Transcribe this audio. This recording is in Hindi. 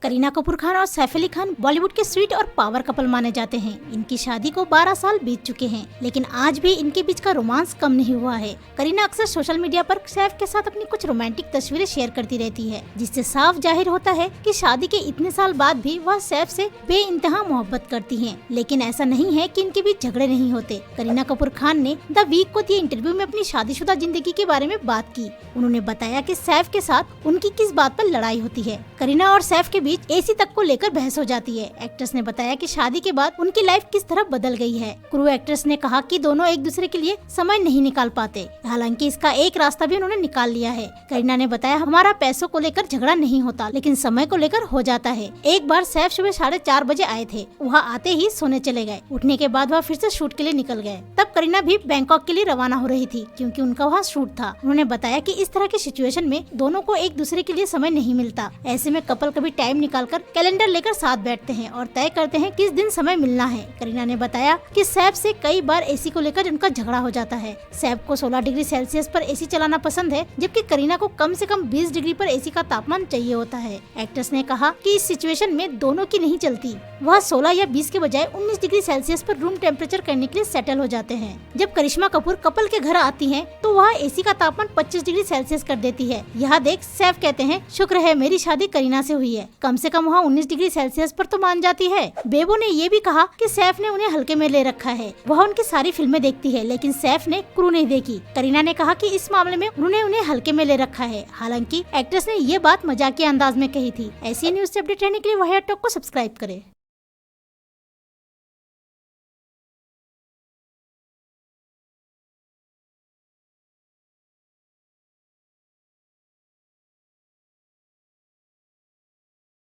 करीना कपूर खान और सैफ अली खान बॉलीवुड के स्वीट और पावर कपल माने जाते हैं। इनकी शादी को 12 साल बीत चुके हैं, लेकिन आज भी इनके बीच का रोमांस कम नहीं हुआ है। करीना अक्सर सोशल मीडिया पर सैफ के साथ अपनी कुछ रोमांटिक तस्वीरें शेयर करती रहती है, जिससे साफ जाहिर होता है कि शादी के इतने साल बाद भी वह सैफ से बेइंतहा मोहब्बत करती है। लेकिन ऐसा नहीं है कि इनके बीच झगड़े नहीं होते। करीना कपूर खान ने द वीक को दिए इंटरव्यू में अपनी शादीशुदा जिंदगी के बारे में बात की। उन्होंने बताया कि सैफ के साथ उनकी किस बात पर लड़ाई होती है। करीना और सैफ के बीच एसी तक को लेकर बहस हो जाती है। एक्ट्रेस ने बताया कि शादी के बाद उनकी लाइफ किस तरह बदल गई है। क्रू एक्ट्रेस ने कहा कि दोनों एक दूसरे के लिए समय नहीं निकाल पाते, हालांकि इसका एक रास्ता भी उन्होंने निकाल लिया है। करीना ने बताया, हमारा पैसों को लेकर झगड़ा नहीं होता, लेकिन समय को लेकर हो जाता है। एक बार सैफ सुबह 4:30 बजे आए थे, वहाँ आते ही सोने चले गए। उठने के बाद वह फिर से शूट के लिए निकल गए। तब करीना भी बैंकॉक के लिए रवाना हो रही थी, क्योंकि उनका वहाँ शूट था। उन्होंने बताया कि इस तरह की सिचुएशन में दोनों को एक दूसरे के लिए समय नहीं मिलता। ऐसे में कपल कभी टाइम निकालकर कैलेंडर लेकर साथ बैठते हैं और तय करते हैं किस दिन समय मिलना है। करीना ने बताया कि सैफ से कई बार एसी को लेकर उनका झगड़ा हो जाता है। सैफ को 16 डिग्री सेल्सियस पर एसी चलाना पसंद है, जबकि करीना को कम से कम 20 डिग्री पर एसी का तापमान चाहिए होता है। एक्ट्रेस ने कहा कि इस सिचुएशन में दोनों की नहीं चलती। वह 16 या 20 के बजाय 19 डिग्री सेल्सियस पर रूम टेम्परेचर करने के लिए सेटल हो जाते हैं। जब करिश्मा कपूर कपल के घर आती हैं, तो वह एसी का तापमान 25 डिग्री सेल्सियस कर देती है। यह देख सैफ कहते हैं, शुक्र है मेरी शादी करीना से हुई है, कम से कम वहाँ 19 डिग्री सेल्सियस पर तो मान जाती है। बेबो ने ये भी कहा कि सैफ ने उन्हें हल्के में ले रखा है। वह उनकी सारी फिल्में देखती है, लेकिन सैफ ने क्रू नहीं देखी। करीना ने कहा कि इस मामले में उन्होंने उन्हें हल्के में ले रखा है। हालांकि एक्ट्रेस ने ये बात मजाकिया अंदाज में कही थी। ऐसी न्यूज से अपडेट रहने के लिए वाहियात टॉक को सब्सक्राइब करें।